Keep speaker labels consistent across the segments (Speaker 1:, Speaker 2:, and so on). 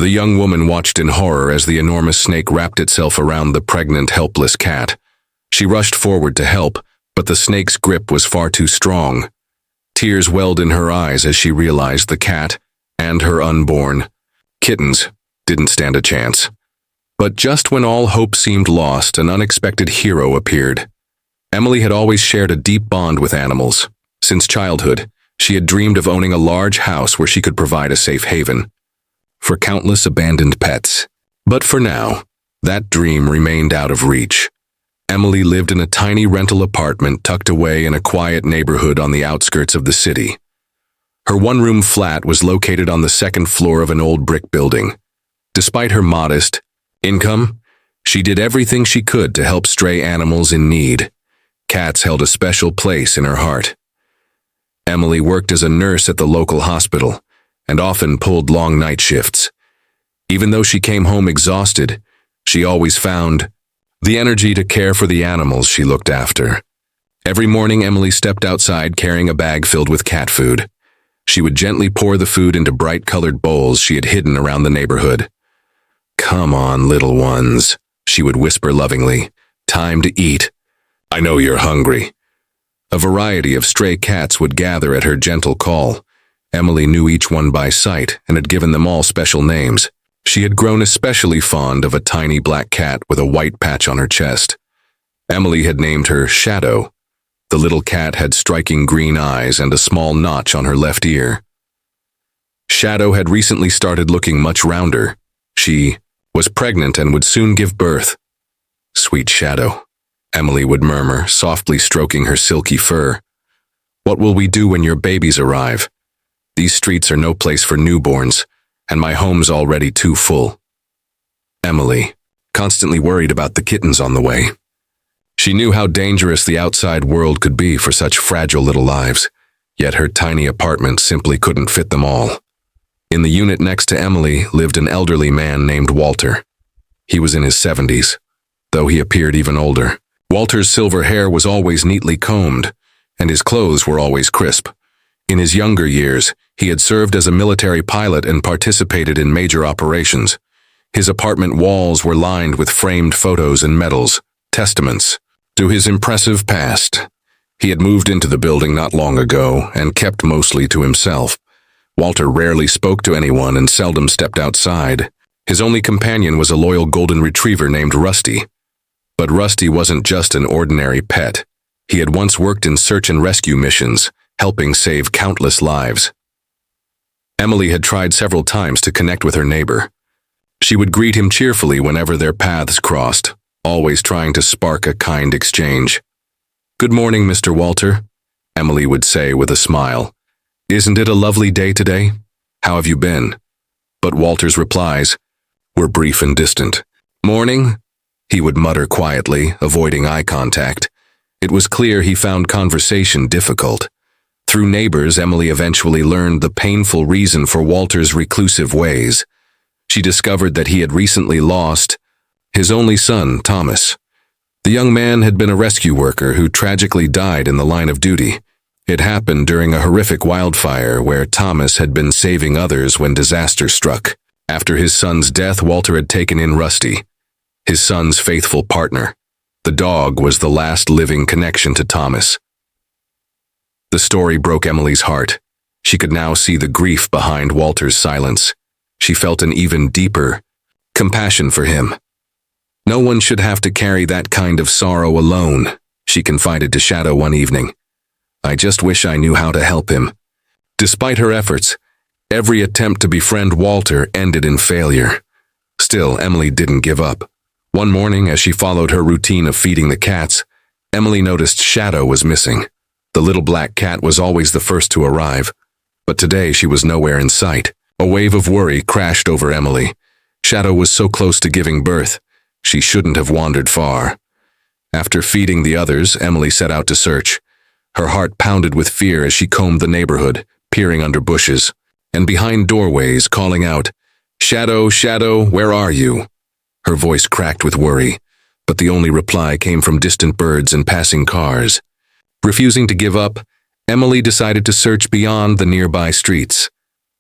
Speaker 1: The young woman watched in horror as the enormous snake wrapped itself around the pregnant, helpless cat. She rushed forward to help, but the snake's grip was far too strong. Tears welled in her eyes as she realized the cat and her unborn kittens didn't stand a chance. But just when all hope seemed lost, an unexpected hero appeared. Emily had always shared a deep bond with animals. Since childhood, she had dreamed of owning a large house where she could provide a safe haven for countless abandoned pets. But for now, that dream remained out of reach. Emily lived in a tiny rental apartment tucked away in a quiet neighborhood on the outskirts of the city. Her one-room flat was located on the second floor of an old brick building. Despite her modest income, she did everything she could to help stray animals in need. Cats held a special place in her heart. Emily worked as a nurse at the local hospital and often pulled long night shifts. Even though she came home exhausted, she always found the energy to care for the animals she looked after. Every morning, Emily stepped outside carrying a bag filled with cat food. She would gently pour the food into bright-colored bowls she had hidden around the neighborhood. "Come on, little ones," she would whisper lovingly. "Time to eat. I know you're hungry." A variety of stray cats would gather at her gentle call. Emily knew each one by sight and had given them all special names. She had grown especially fond of a tiny black cat with a white patch on her chest. Emily had named her Shadow. The little cat had striking green eyes and a small notch on her left ear. Shadow had recently started looking much rounder. She was pregnant and would soon give birth. "Sweet Shadow," Emily would murmur, softly stroking her silky fur. "What will we do when your babies arrive? These streets are no place for newborns, and my home's already too full." Emily, constantly worried about the kittens on the way. She knew how dangerous the outside world could be for such fragile little lives, yet her tiny apartment simply couldn't fit them all. In the unit next to Emily lived an elderly man named Walter. He was in his 70s, though he appeared even older. Walter's silver hair was always neatly combed, and his clothes were always crisp. In his younger years, he had served as a military pilot and participated in major operations. His apartment walls were lined with framed photos and medals, testaments to his impressive past. He had moved into the building not long ago and kept mostly to himself. Walter rarely spoke to anyone and seldom stepped outside. His only companion was a loyal golden retriever named Rusty. But Rusty wasn't just an ordinary pet. He had once worked in search and rescue missions, helping save countless lives. Emily had tried several times to connect with her neighbor. She would greet him cheerfully whenever their paths crossed, always trying to spark a kind exchange. "Good morning, Mr. Walter," Emily would say with a smile. "Isn't it a lovely day today? How have you been?" But Walter's replies were brief and distant. "Morning," he would mutter quietly, avoiding eye contact. It was clear he found conversation difficult. Through neighbors, Emily eventually learned the painful reason for Walter's reclusive ways. She discovered that he had recently lost his only son, Thomas. The young man had been a rescue worker who tragically died in the line of duty. It happened during a horrific wildfire where Thomas had been saving others when disaster struck. After his son's death, Walter had taken in Rusty, his son's faithful partner. The dog was the last living connection to Thomas. The story broke Emily's heart. She could now see the grief behind Walter's silence. She felt an even deeper compassion for him. "No one should have to carry that kind of sorrow alone," she confided to Shadow one evening. "I just wish I knew how to help him." Despite her efforts, every attempt to befriend Walter ended in failure. Still, Emily didn't give up. One morning, as she followed her routine of feeding the cats, Emily noticed Shadow was missing. The little black cat was always the first to arrive, but today she was nowhere in sight. A wave of worry crashed over Emily. Shadow was so close to giving birth. She shouldn't have wandered far. After feeding the others, Emily set out to search. Her heart pounded with fear as she combed the neighborhood, peering under bushes, and behind doorways, calling out, "Shadow, Shadow, where are you?" Her voice cracked with worry, but the only reply came from distant birds and passing cars. Refusing to give up, Emily decided to search beyond the nearby streets.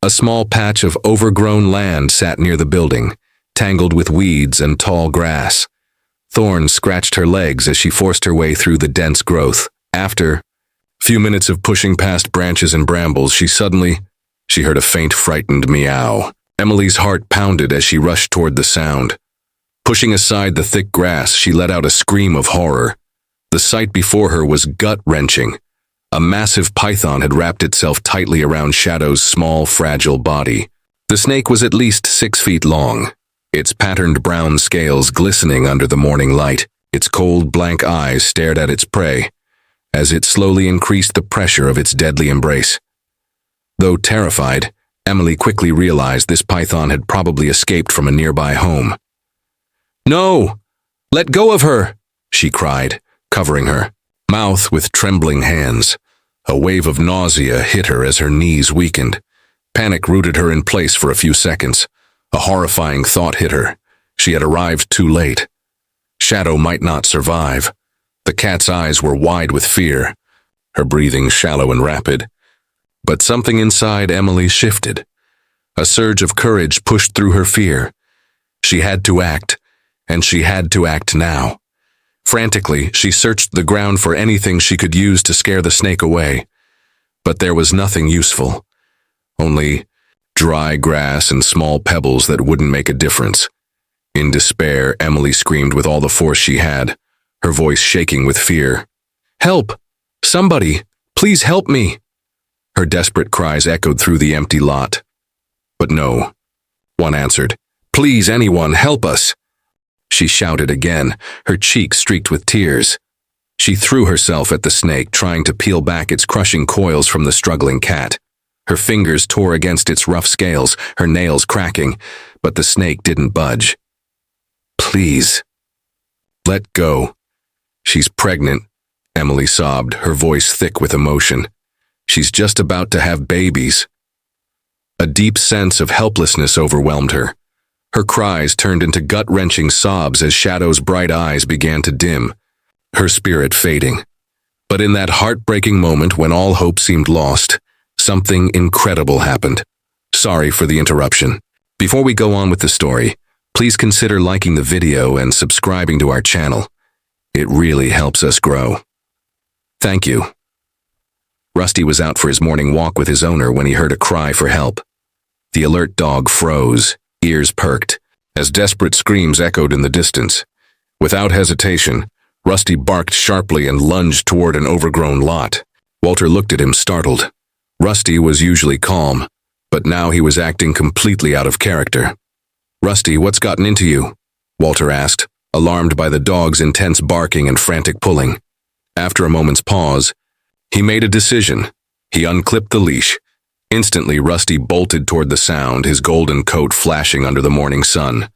Speaker 1: A small patch of overgrown land sat near the building, tangled with weeds and tall grass. Thorns scratched her legs as she forced her way through the dense growth. After a few minutes of pushing past branches and brambles, she heard a faint, frightened meow. Emily's heart pounded as she rushed toward the sound. Pushing aside the thick grass, she let out a scream of horror. The sight before her was gut-wrenching. A massive python had wrapped itself tightly around Shadow's small, fragile body. The snake was at least 6 feet long, its patterned brown scales glistening under the morning light. Its cold, blank eyes stared at its prey, as it slowly increased the pressure of its deadly embrace. Though terrified, Emily quickly realized this python had probably escaped from a nearby home. "No! Let go of her!" she cried, covering her mouth with trembling hands. A wave of nausea hit her as her knees weakened. Panic rooted her in place for a few seconds. A horrifying thought hit her. She had arrived too late. Shadow might not survive. The cat's eyes were wide with fear, her breathing shallow and rapid. But something inside Emily shifted. A surge of courage pushed through her fear. She had to act, and she had to act now. Frantically, she searched the ground for anything she could use to scare the snake away. But there was nothing useful. Only dry grass and small pebbles that wouldn't make a difference. In despair, Emily screamed with all the force she had, her voice shaking with fear. "Help! Somebody! Please help me!" Her desperate cries echoed through the empty lot. But no one answered. "Please, anyone, help us!" She shouted again, her cheeks streaked with tears. She threw herself at the snake, trying to peel back its crushing coils from the struggling cat. Her fingers tore against its rough scales, her nails cracking, but the snake didn't budge. "Please, let go. She's pregnant," Emily sobbed, her voice thick with emotion. "She's just about to have babies." A deep sense of helplessness overwhelmed her. Her cries turned into gut-wrenching sobs as Shadow's bright eyes began to dim, her spirit fading. But in that heartbreaking moment when all hope seemed lost, something incredible happened. Sorry for the interruption. Before we go on with the story, please consider liking the video and subscribing to our channel. It really helps us grow. Thank you. Rusty was out for his morning walk with his owner when he heard a cry for help. The alert dog froze, ears perked, as desperate screams echoed in the distance. Without hesitation, Rusty barked sharply and lunged toward an overgrown lot. Walter looked at him, startled. Rusty was usually calm, but now he was acting completely out of character. "Rusty, what's gotten into you?" Walter asked, alarmed by the dog's intense barking and frantic pulling. After a moment's pause, he made a decision. He unclipped the leash. Instantly, Rusty bolted toward the sound, his golden coat flashing under the morning sun.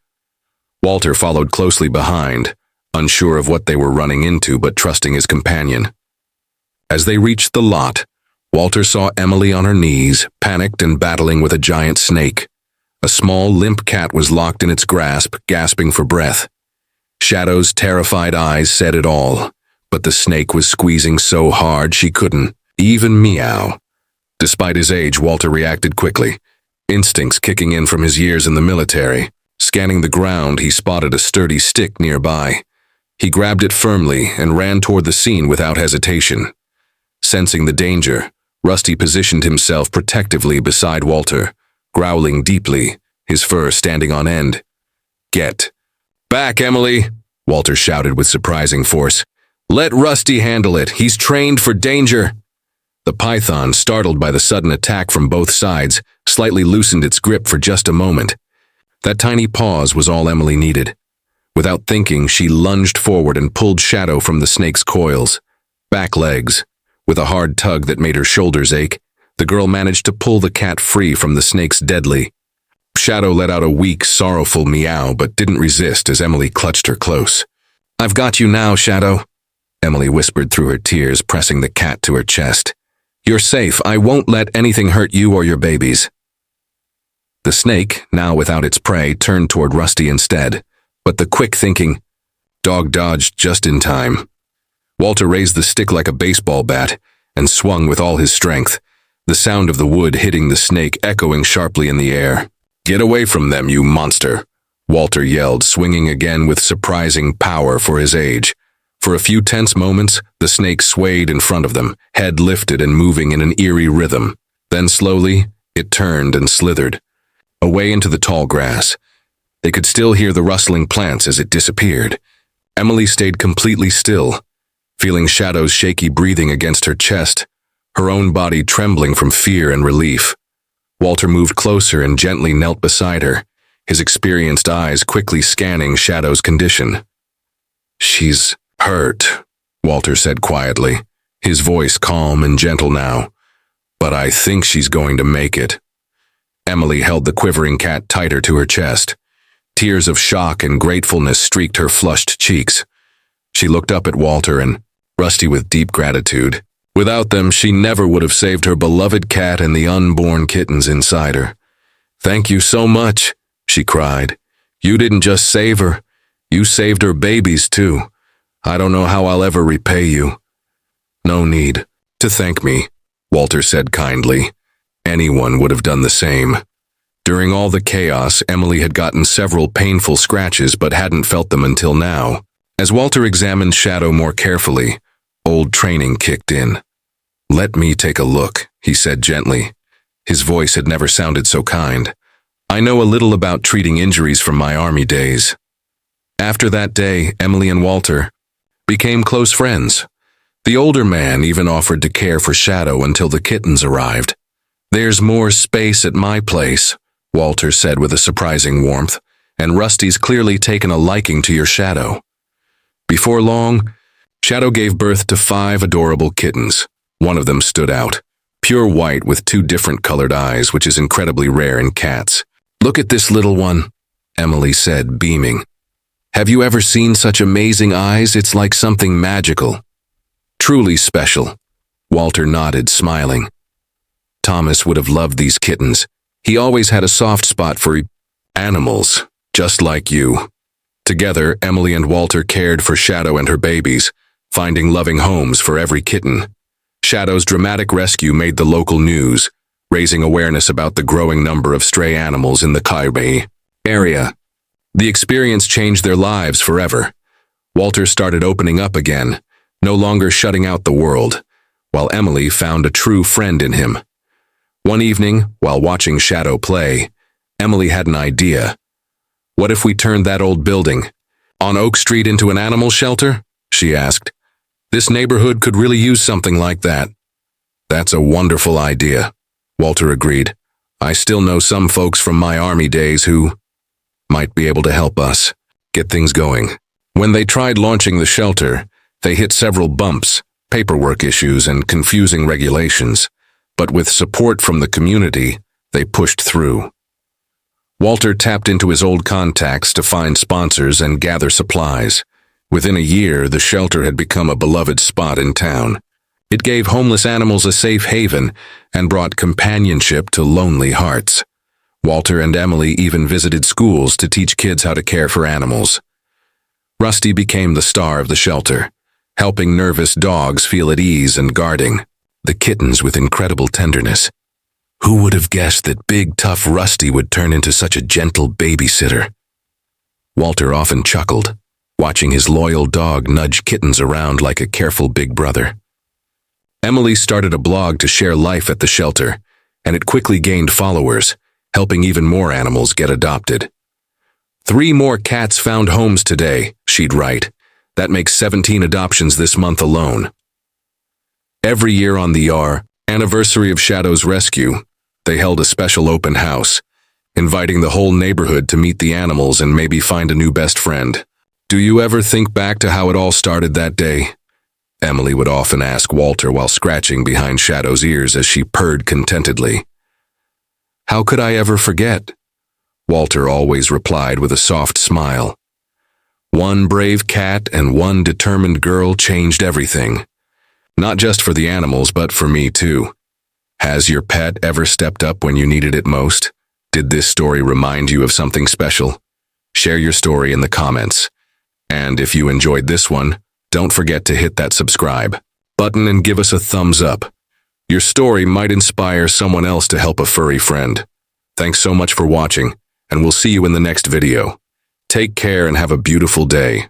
Speaker 1: Walter followed closely behind, unsure of what they were running into but trusting his companion. As they reached the lot, Walter saw Emily on her knees, panicked and battling with a giant snake. A small, limp cat was locked in its grasp, gasping for breath. Shadow's terrified eyes said it all, but the snake was squeezing so hard she couldn't even meow. Despite his age, Walter reacted quickly, instincts kicking in from his years in the military. Scanning the ground, he spotted a sturdy stick nearby. He grabbed it firmly and ran toward the scene without hesitation. Sensing the danger, Rusty positioned himself protectively beside Walter, growling deeply, his fur standing on end. "Get back, Emily!" Walter shouted with surprising force. "Let Rusty handle it. He's trained for danger." The python, startled by the sudden attack from both sides, slightly loosened its grip for just a moment. That tiny pause was all Emily needed. Without thinking, she lunged forward and pulled Shadow from the snake's coils. Back legs. With a hard tug that made her shoulders ache, the girl managed to pull the cat free from the snake's deadly. Shadow let out a weak, sorrowful meow but didn't resist as Emily clutched her close. "I've got you now, Shadow," Emily whispered through her tears, pressing the cat to her chest. "You're safe. I won't let anything hurt you or your babies." The snake, now without its prey, turned toward Rusty instead, but the quick-thinking dog dodged just in time. Walter raised the stick like a baseball bat and swung with all his strength. the sound of the wood hitting the snake echoing sharply in the air. "Get away from them, you monster!" Walter yelled, swinging again with surprising power for his age. For a few tense moments, the snake swayed in front of them, head lifted and moving in an eerie rhythm. Then slowly, it turned and slithered, away into the tall grass. They could still hear the rustling plants as it disappeared. Emily stayed completely still, feeling Shadow's shaky breathing against her chest, her own body trembling from fear and relief. Walter moved closer and gently knelt beside her, his experienced eyes quickly scanning Shadow's condition. "She's hurt," Walter said quietly, his voice calm and gentle now. "But I think she's going to make it." Emily held the quivering cat tighter to her chest. Tears of shock and gratefulness streaked her flushed cheeks. She looked up at Walter and, Rusty with deep gratitude. Without them, she never would have saved her beloved cat and the unborn kittens inside her. "Thank you so much," she cried. "You didn't just save her, you saved her babies too. I don't know how I'll ever repay you." "No need to thank me," Walter said kindly. Anyone would have done the same. During all the chaos, Emily had gotten several painful scratches but hadn't felt them until now. As Walter examined Shadow more carefully, old training kicked in. "Let me take a look," he said gently. His voice had never sounded so kind. "I know a little about treating injuries from my army days." After that day, Emily and Walter became close friends. The older man even offered to care for Shadow until the kittens arrived. "There's more space at my place," Walter said with a surprising warmth, "and Rusty's clearly taken a liking to your Shadow." Before long, Shadow gave birth to 5 adorable kittens. One of them stood out, pure white with 2 different colored eyes, which is incredibly rare in cats. "Look at this little one," Emily said, beaming. "Have you ever seen such amazing eyes? It's like something magical." "Truly special," Walter nodded, smiling. Thomas would have loved these kittens. He always had a soft spot for animals, just like you. Together, Emily and Walter cared for Shadow and her babies, finding loving homes for every kitten. Shadow's dramatic rescue made the local news, raising awareness about the growing number of stray animals in the Kaibei area. The experience changed their lives forever. Walter started opening up again, no longer shutting out the world, while Emily found a true friend in him. One evening, while watching Shadow play, Emily had an idea. "What if we turned that old building on Oak Street into an animal shelter?" she asked. "This neighborhood could really use something like that." "That's a wonderful idea," Walter agreed. "I still know some folks from my army days who might be able to help us get things going." When they tried launching the shelter, they hit several bumps, paperwork issues, and confusing regulations. But with support from the community, they pushed through. Walter tapped into his old contacts to find sponsors and gather supplies. Within a year, the shelter had become a beloved spot in town. It gave homeless animals a safe haven and brought companionship to lonely hearts. Walter and Emily even visited schools to teach kids how to care for animals. Rusty became the star of the shelter, helping nervous dogs feel at ease and guarding the kittens with incredible tenderness. Who would have guessed that big, tough Rusty would turn into such a gentle babysitter? Walter often chuckled, watching his loyal dog nudge kittens around like a careful big brother. Emily started a blog to share life at the shelter, and it quickly gained followers, helping even more animals get adopted. 3 more cats found homes today, she'd write. That makes 17 adoptions this month alone. Every year on the anniversary of Shadow's rescue, they held a special open house, inviting the whole neighborhood to meet the animals and maybe find a new best friend. "Do you ever think back to how it all started that day?" Emily would often ask Walter while scratching behind Shadow's ears as she purred contentedly. "How could I ever forget?" Walter always replied with a soft smile. "One brave cat and one determined girl changed everything. Not just for the animals, but for me too. Has your pet ever stepped up when you needed it most? Did this story remind you of something special? Share your story in the comments. And if you enjoyed this one, don't forget to hit that subscribe button and give us a thumbs up. Your story might inspire someone else to help a furry friend. Thanks so much for watching, and we'll see you in the next video. Take care and have a beautiful day.